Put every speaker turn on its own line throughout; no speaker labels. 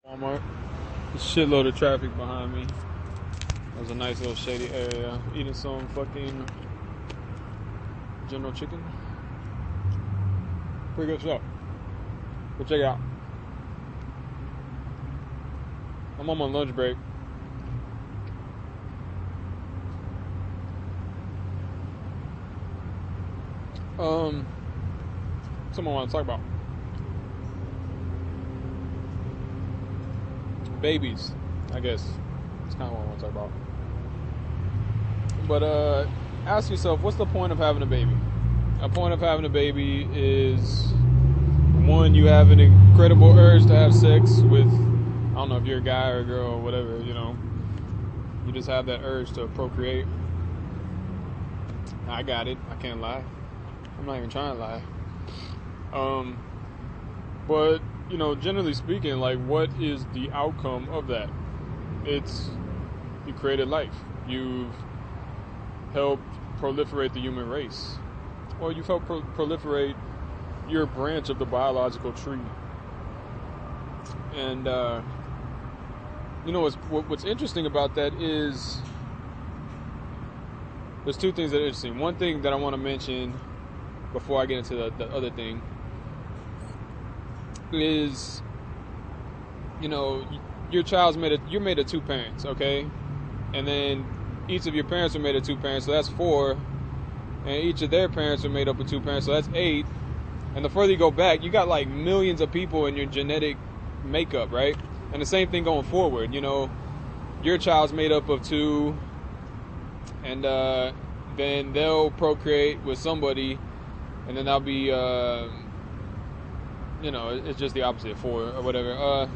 Walmart. A shitload of traffic behind me. It was a nice little shady area. Eating some fucking General Chicken. Pretty good stuff. Go check it out. I'm on my lunch break. Something I want to talk about. Babies, I guess. That's kind of what I want to talk about. But ask yourself, what's the point of having a baby? A point of having a baby is, one, you have an incredible urge to have sex with, I don't know if you're a guy or a girl or whatever, you know. You just have that urge to procreate. I got it. I can't lie. I'm not even trying to lie. But, you know, generally speaking, like, what is the outcome of that? It's, you created life. You've helped proliferate the human race. Or you've helped proliferate your branch of the biological tree. And, you know, what's interesting about that is, there's two things that are interesting. One thing that I want to mention before I get into the other thing is, you know, your child's you're made of two parents, okay? And then each of your parents are made of two parents, so that's 4. And each of their parents are made up of 2 parents, so that's 8. And the further you go back, you got like millions of people in your genetic makeup, right? And the same thing going forward, you know, your child's made up of 2, and then they'll procreate with somebody, and then that'll be, you know, it's just the opposite of 4 or whatever.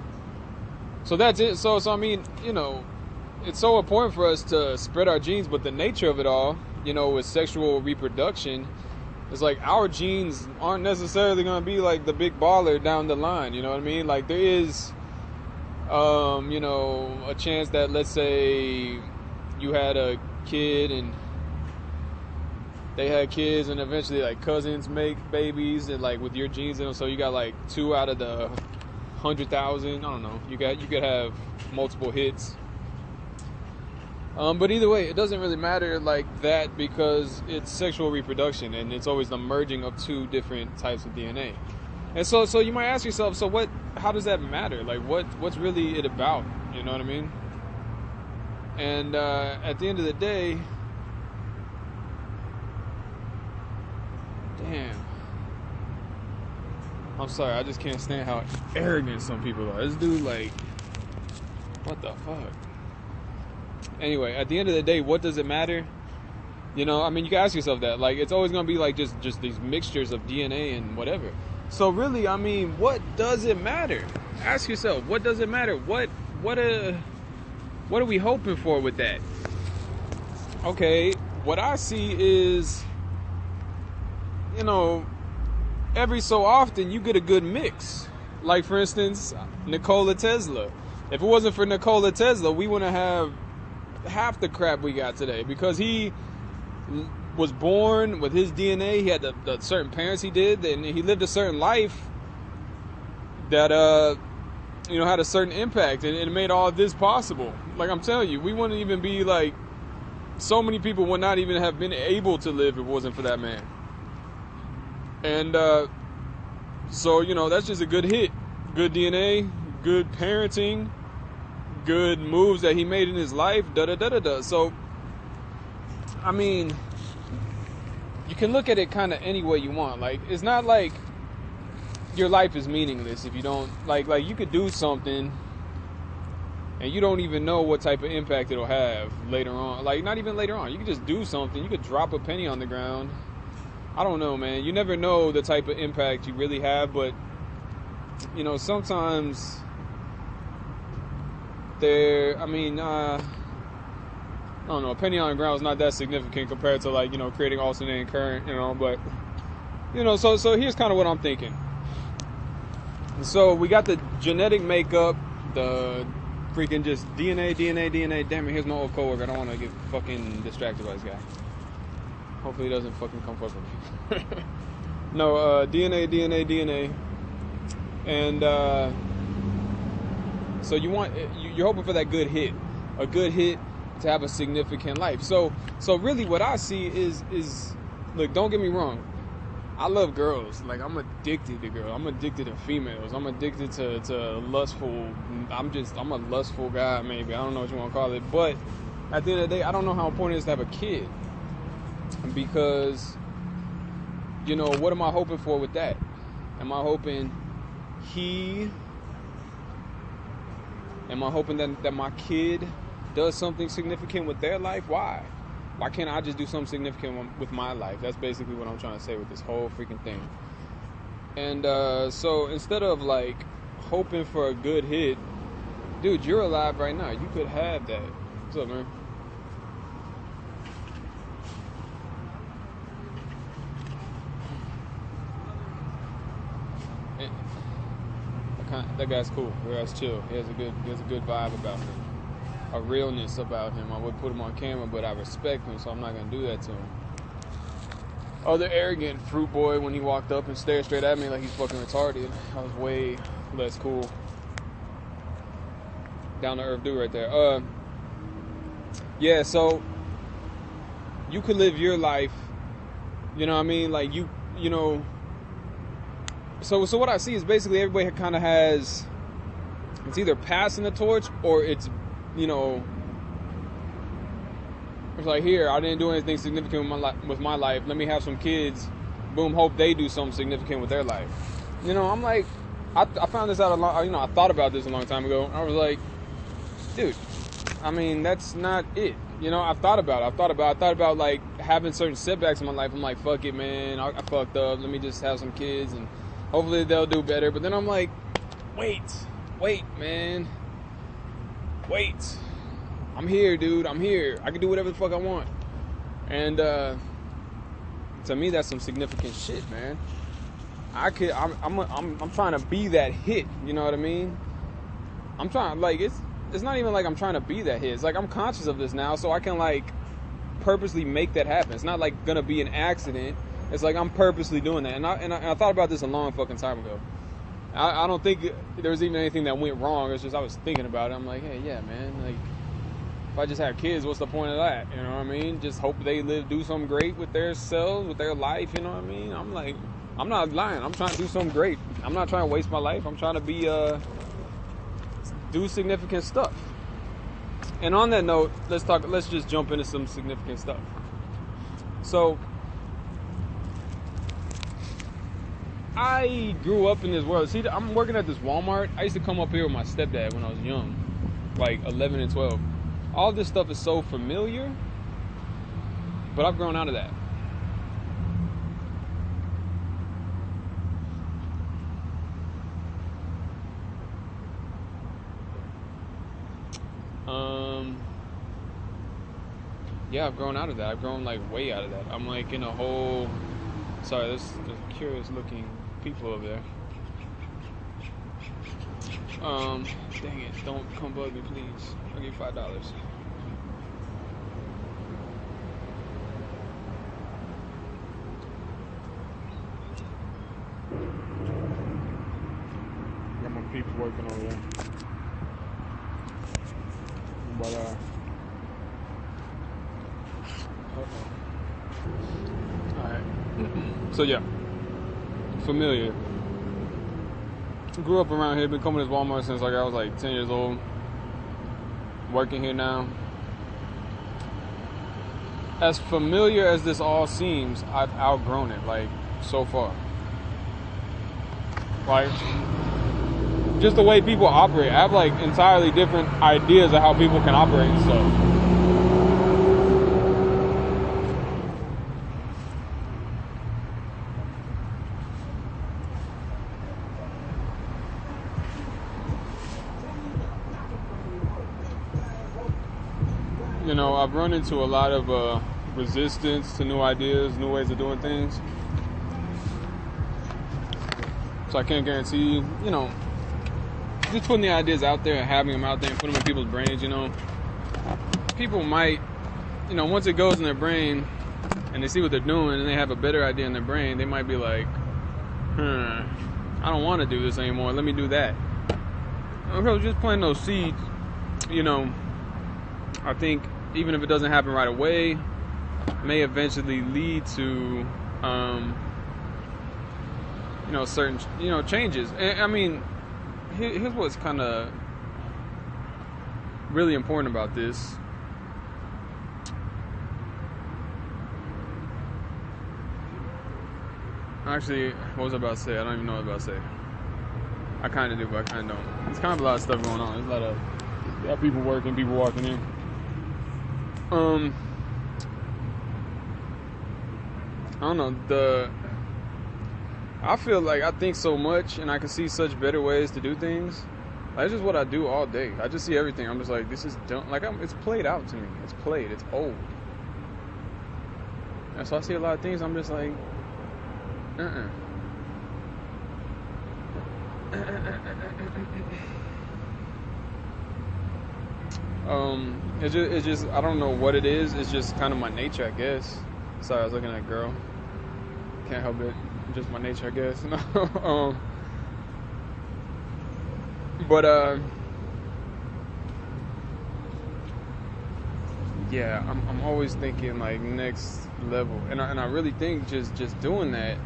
So that's it. So I mean, you know, it's so important for us to spread our genes, but the nature of it all, you know, with sexual reproduction, is like our genes aren't necessarily going to be like the big baller down the line. You know what I mean? Like there is, you know, a chance that, let's say you had a kid and they had kids, and eventually like cousins make babies, and like with your genes in them, so you got like 2 out of the 100,000. I don't know. You could have multiple hits. But either way, it doesn't really matter like that, because it's sexual reproduction, and it's always the merging of 2 different types of DNA. And so you might ask yourself, so what? How does that matter? Like what's really it about? You know what I mean? And at the end of the day. Damn. I'm sorry, I just can't stand how arrogant some people are. This dude, like, what the fuck? Anyway, at the end of the day, what does it matter? You know, I mean, you can ask yourself that. Like, it's always going to be, like, just these mixtures of DNA and whatever. So, really, I mean, what does it matter? Ask yourself, what does it matter? What are we hoping for with that? Okay, what I see is, you know, every so often you get a good mix. Like, for instance, Nikola Tesla. If it wasn't for Nikola Tesla, we wouldn't have half the crap we got today, because he was born with his DNA. He had the certain parents he did, and he lived a certain life that, you know, had a certain impact, and it made all of this possible. Like, I'm telling you, we wouldn't even be like, so many people would not even have been able to live if it wasn't for that man. And so, you know, that's just a good hit. Good DNA, good parenting, good moves that he made in his life, da-da-da-da-da. So, I mean, you can look at it kind of any way you want. Like, it's not like your life is meaningless if you don't, like you could do something and you don't even know what type of impact it'll have later on. Like, not even later on. You could just do something. You could drop a penny on the ground. I don't know, man. You never know the type of impact you really have, but, you know, sometimes I mean, I don't know, a penny on the ground is not that significant compared to, like, you know, creating alternating current, you know, but, you know, so here's kind of what I'm thinking. So we got the genetic makeup, the freaking just DNA. Damn it, here's my old coworker. I don't want to get fucking distracted by this guy. Hopefully he doesn't fucking come fuck with me. No, DNA. And So you're hoping for that good hit, a good hit to have a significant life. So really what I see is look, don't get me wrong, I love girls. Like, I'm addicted to girls. I'm addicted to females. I'm addicted to lustful. I'm a lustful guy, maybe. I don't know what you want to call it. But at the end of the day, I don't know how important it is to have a kid. Because, what am I hoping for with that? Am I hoping that my kid does something significant with their life? Why? Why can't I just do something significant with my life? That's basically what I'm trying to say with this whole freaking thing. And so instead of like hoping for a good hit, dude, you're alive right now. You could have that. What's up, man? That guy's cool. That guy's chill. He has a good vibe about him. A realness about him. I would put him on camera, but I respect him, so I'm not gonna do that to him. Other arrogant fruit boy, when he walked up and stared straight at me like he's fucking retarded, I was way less cool. Down to earth dude right there. Yeah, so you could live your life, you know what I mean? Like you know. So what I see is basically everybody kind of has, it's either passing the torch or it's like, here, I didn't do anything significant with my life. Let me have some kids. Boom, hope they do something significant with their life. I'm like, I found this out I thought about this a long time ago. I was like, dude, I mean, that's not it. I thought about like having certain setbacks in my life. I'm like, fuck it, man. I fucked up. Let me just have some kids and hopefully they'll do better. But then I'm like, wait, man. Wait. I'm here, dude. I'm here. I can do whatever the fuck I want. And to me, that's some significant shit, man. I'm trying to be that hit. You know what I mean? I'm trying, like, it's not even like I'm trying to be that hit. It's like I'm conscious of this now, so I can like purposely make that happen. It's not like gonna be an accident. It's like I'm purposely doing that. And I thought about this a long fucking time ago. I don't think there was even anything that went wrong. It's just I was thinking about it. I'm like, hey, yeah, man. Like, if I just have kids, what's the point of that? You know what I mean? Just hope they do something great with their selves, with their life. You know what I mean? I'm like, I'm not lying. I'm trying to do something great. I'm not trying to waste my life. I'm trying to do significant stuff. And on that note, let's just jump into some significant stuff. So, I grew up in this world. See, I'm working at this Walmart. I used to come up here with my stepdad when I was young, like 11 and 12. All this stuff is so familiar, but I've grown out of that. Yeah, I've grown out of that. I've grown like way out of that. I'm like in a whole. Sorry, there's curious looking people over there. Dang it! Don't come bug me, please. I'll give you $5. Got my people working over there. But alright. So yeah. Familiar. Grew up around here, been coming to Walmart since like I was like 10 years old. Working here now. As familiar as this all seems, I've outgrown it, like, so far. Like, just the way people operate. I have like entirely different ideas of how people can operate and stuff. I've run into a lot of resistance to new ideas, new ways of doing things. So I can't guarantee, just putting the ideas out there and having them out there and putting them in people's brains, people might, once it goes in their brain and they see what they're doing and they have a better idea in their brain, they might be like, I don't want to do this anymore. Let me do that. just planting those seeds, you know, I think even if it doesn't happen right away, may eventually lead to, certain, changes. And I mean, here's what's kind of really important about this. Actually, what was I about to say? I don't even know what I was about to say. I kind of do, but I kind of don't. There's kind of a lot of stuff going on. There's a lot of people working, people walking in. I don't know. I feel like I think so much, and I can see such better ways to do things. That's just what I do all day. I just see everything. I'm just like, this is dumb. Like, it's played out to me. It's played. It's old. And so I see a lot of things. I'm just like, It's just I don't know what it is. It's just kind of my nature, I guess. Sorry, I was looking at a girl. Can't help it. Just my nature, I guess. Yeah, I'm always thinking like next level, and I really think just doing that,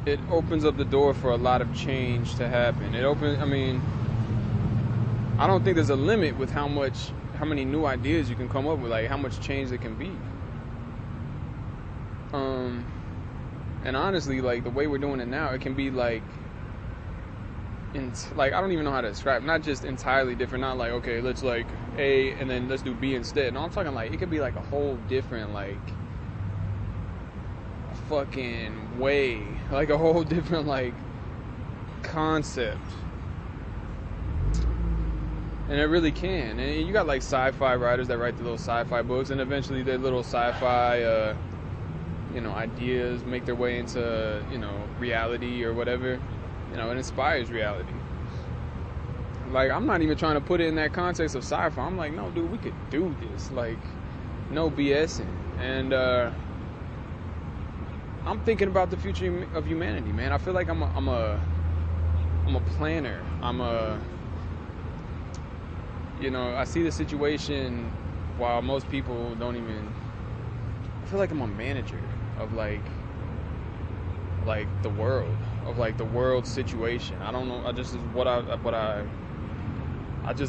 it opens up the door for a lot of change to happen. I mean, I don't think there's a limit with how many new ideas you can come up with, like how much change it can be. And honestly, like the way we're doing it now, it can be like, I don't even know how to describe. Not just entirely different. Not like, okay, let's like A and then let's do B instead. No, I'm talking like it could be like a whole different like fucking way, like a whole different like concept. And it really can. And you got like sci-fi writers that write the little sci-fi books, and eventually their little sci-fi ideas make their way into reality or whatever. It inspires reality. Like, I'm not even trying to put it in that context of sci-fi. I'm like, no, dude, we could do this. Like, no BSing. And I'm thinking about the future of humanity, man. I feel like I'm a planner. I see the situation while most people don't even. I feel like I'm a manager of like the world, of like the world situation. I don't know. I just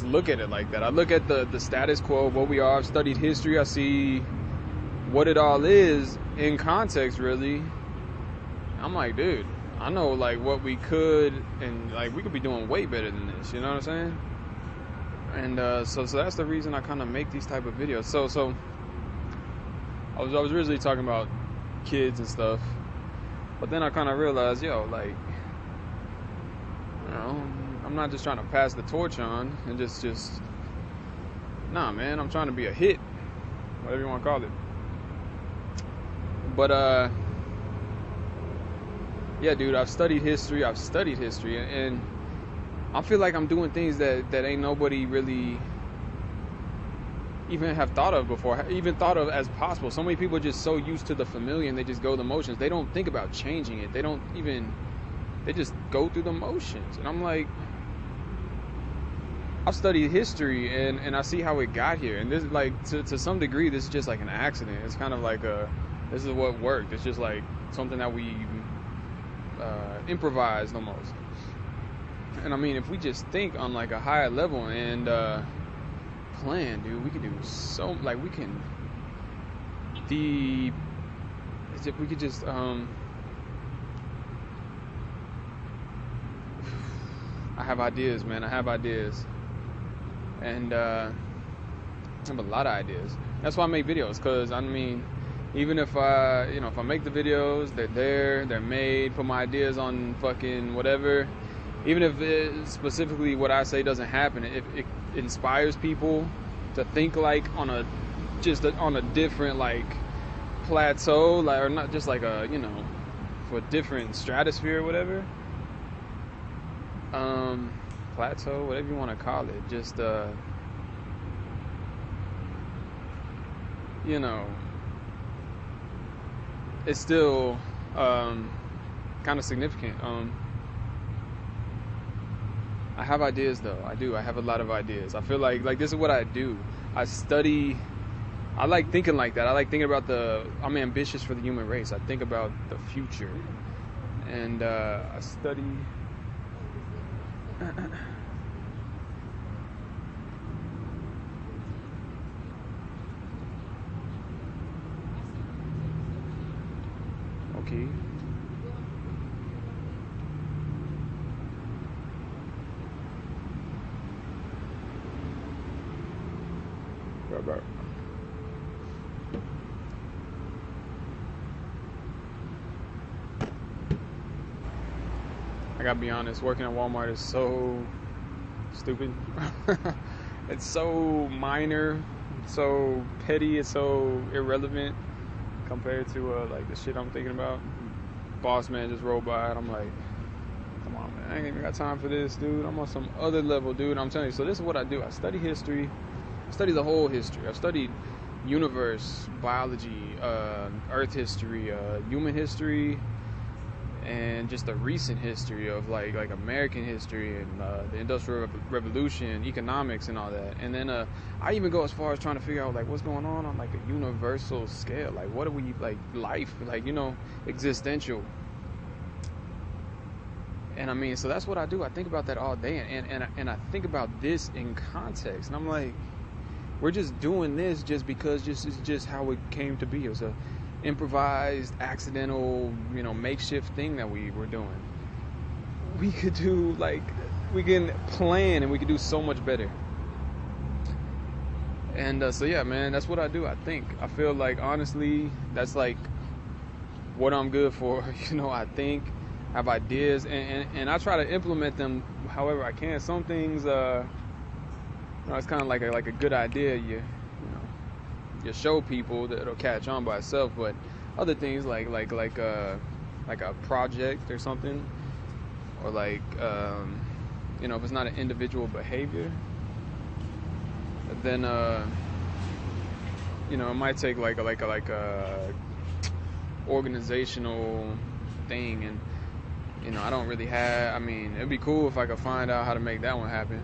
look at it like that. I look at the status quo of what we are. I've studied history. I see what it all is in context, really. I'm like, dude, I know like what we could, and like we could be doing way better than this. You know what I'm saying? And so that's the reason I kind of make these type of videos. So I was originally talking about kids and stuff, but then I kind of realized, I'm not just trying to pass the torch on and just nah, man, I'm trying to be a hit, whatever you want to call it. But yeah, dude, I've studied history, and I feel like I'm doing things that ain't nobody really even have thought of before, even thought of as possible. So many people are just so used to the familiar, and they just go the motions. They don't think about changing it. They just go through the motions. And I'm like, I've studied history, and I see how it got here. And this, like, to some degree, this is just like an accident. It's kind of like this is what worked. It's just like something that we improvised almost. And I mean, if we just think on like a higher level and plan, dude, we could do so, like, we could just I have ideas, man. I have ideas, and I have a lot of ideas. That's why I make videos, because I mean, even if I make the videos, they're made, put my ideas on fucking whatever. Even if specifically what I say doesn't happen, if it inspires people to think like on a different like plateau, like, or not just like a for a different stratosphere or whatever, plateau, whatever you want to call it, just it's still kind of significant. I have ideas though. I do. I have a lot of ideas. I feel like this is what I do. I study. I like thinking like that. I like thinking about I'm ambitious for the human race. I think about the future, and I study. Okay. Right. I gotta be honest, working at Walmart is so stupid. It's so minor, so petty, it's so irrelevant compared to like the shit I'm thinking about. Boss man just rolled by and I'm like, come on man, I ain't even got time for this, dude. I'm on some other level, dude. I'm telling you. So this is what I do. I study history. I study the whole history. I've studied universe, biology, earth history, human history, and just the recent history of like American history and the Industrial Revolution, economics and all that. And then I even go as far as trying to figure out like what's going on like a universal scale. Like what are we, like life, like, you know, existential. And I mean, so that's what I do. I think about that all day, and I think about this in context. And I'm like, we're just doing this just because it's just how it came to be. It was a improvised, accidental, you know, makeshift thing that we were doing. We could do, like, we can plan and we could do so much better. And so yeah, man, that's what I do. I think, I feel like, honestly, that's like what I'm good for. You know, I think, have ideas, and I try to implement them however I can. Some things, you know, it's kind of like a good idea. You show people that it'll catch on by itself, but other things like a project or something, or like you know, if it's not an individual behavior, then you know, it might take like a organizational thing. And you know, I don't really have. I mean, it'd be cool if I could find out how to make that one happen.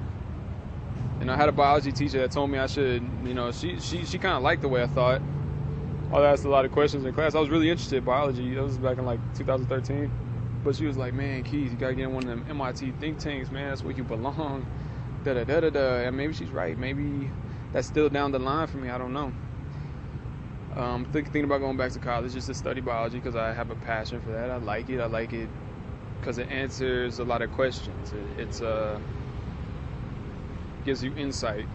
And I had a biology teacher that told me I should, you know, she kind of liked the way I thought. I asked a lot of questions in class. I was really interested in biology. That was back in like 2013. But she was like, man, Keith, you got to get in one of them MIT think tanks, man. That's where you belong. Da-da-da-da-da. And maybe she's right. Maybe that's still down the line for me. I don't know. Thinking about going back to college just to study biology because I have a passion for that. I like it. I like it because it answers a lot of questions. It's gives you insight.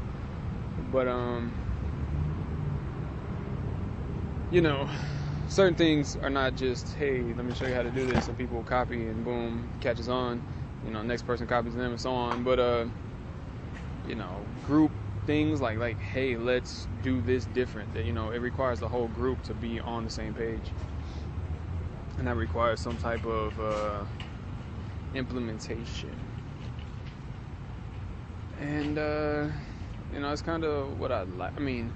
But you know, certain things are not just, hey, let me show you how to do this, and people will copy and boom, catches on, you know, next person copies them and so on. But you know, group things like hey, let's do this different, that, you know, it requires the whole group to be on the same page, and that requires some type of implementation. And you know, it's kind of what I like. I mean,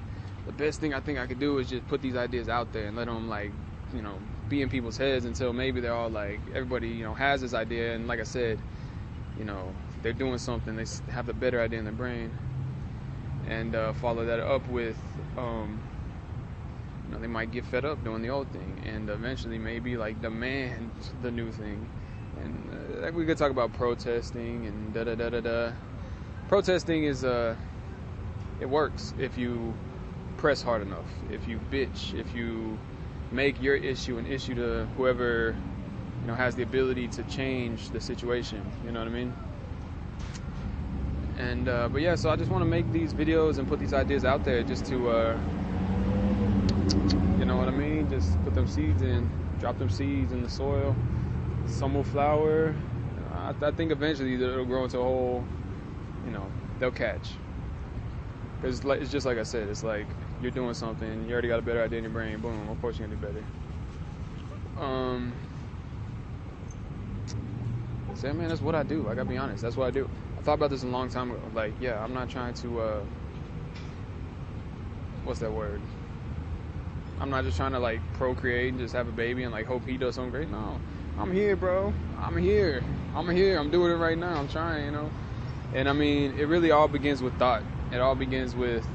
the best thing I think I could do is just put these ideas out there and let them, like, you know, be in people's heads until maybe they're all like, everybody, you know, has this idea, and like I said, you know, they're doing something, they have the better idea in their brain, and follow that up with, you know, they might get fed up doing the old thing, and eventually maybe like demand the new thing. And we could talk about protesting and da-da-da-da-da. Protesting is, it works if you press hard enough, if you bitch, if you make your issue an issue to whoever, you know, has the ability to change the situation, you know what I mean? And, but yeah, so I just want to make these videos and put these ideas out there just to, you know what I mean? Just put them seeds in, drop them seeds in the soil. Some will flower. I think eventually it'll grow into a whole, you know, they'll catch. Because it's just like I said, it's like you're doing something, you already got a better idea in your brain, boom, of course you're going to do better. So, man, that's what I do. I got to be honest, that's what I do. I thought about this a long time ago. Like, yeah, I'm not trying to, what's that word? I'm not just trying to, like, procreate and just have a baby and, like, hope he does something great. No, I'm here, bro. I'm here. I'm doing it right now. I'm trying, you know. And I mean, it really all begins with thought. It all begins with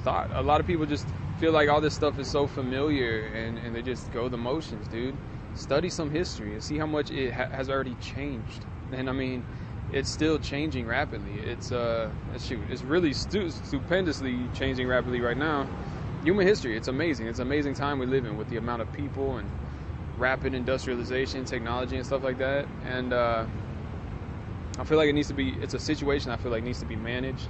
thought. A lot of people just feel like all this stuff is so familiar, and they just go the motions, dude. Study some history and see how much it has already changed. And I mean, it's still changing rapidly. It's really stupendously changing rapidly right now. Human history, it's amazing. It's an amazing time we live in with the amount of people and rapid industrialization, technology, and stuff like that. And I feel like it's a situation I feel like needs to be managed.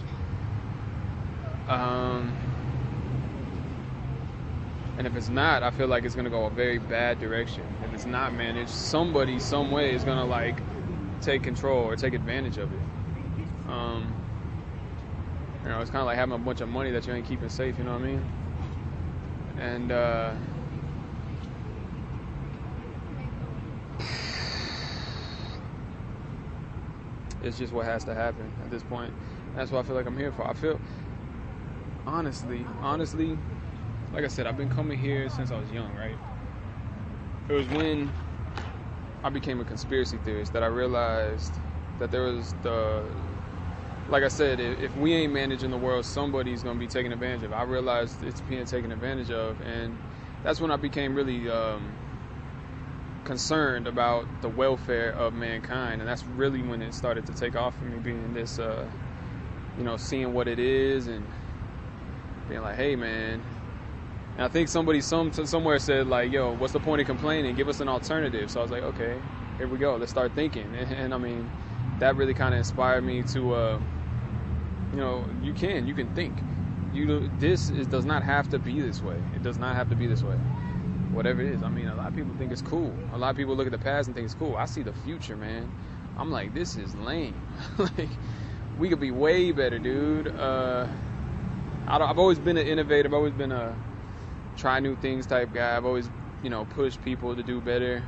And if it's not, I feel like it's going to go a very bad direction. If it's not managed, somebody, some way is going to like take control or take advantage of it. It's kind of like having a bunch of money that you ain't keeping safe, you know what I mean? And it's just what has to happen at this point. That's what I feel like I'm here for. I feel, honestly, like I said, I've been coming here since I was young, right? It was when I became a conspiracy theorist that I realized that there was like I said, if we ain't managing the world, somebody's going to be taken advantage of. I realized it's being taken advantage of, and that's when I became really concerned about the welfare of mankind, and that's really when it started to take off for me, being this, seeing what it is and being like, hey, man. And I think somebody somewhere said, like, yo, what's the point of complaining? Give us an alternative. So I was like, okay, here we go. Let's start thinking. And I mean, that really kind of inspired me to, you can think. Does not have to be this way. It does not have to be this way. Whatever it is. I mean, a lot of people think it's cool. A lot of people look at the past and think it's cool. I see the future, man. I'm like, this is lame. Like, we could be way better, dude. I've always been an innovator. I've always been a try new things type guy. I've always, pushed people to do better.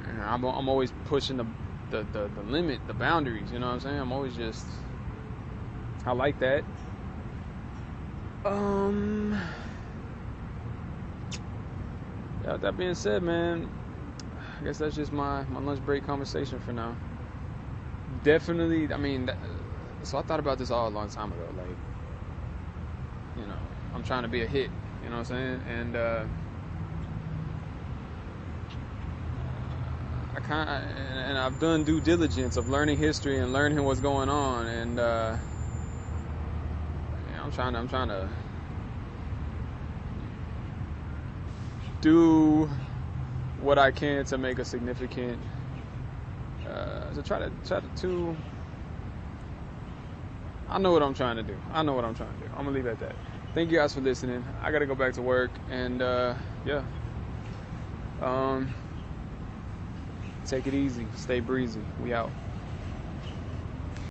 And I'm always pushing the limit, the boundaries. You know what I'm saying? I'm always just, I like that. That being said, man, I guess that's just my lunch break conversation for now. Definitely, I mean, so I thought about this all a long time ago. Like, I'm trying to be a hit, you know what I'm saying? And I've done due diligence of learning history and learning what's going on, and I'm trying to do what I can to make a significant I know what I'm trying to do. I'm gonna leave it at that. Thank you guys for listening. I gotta go back to work, and take it easy, stay breezy. We out.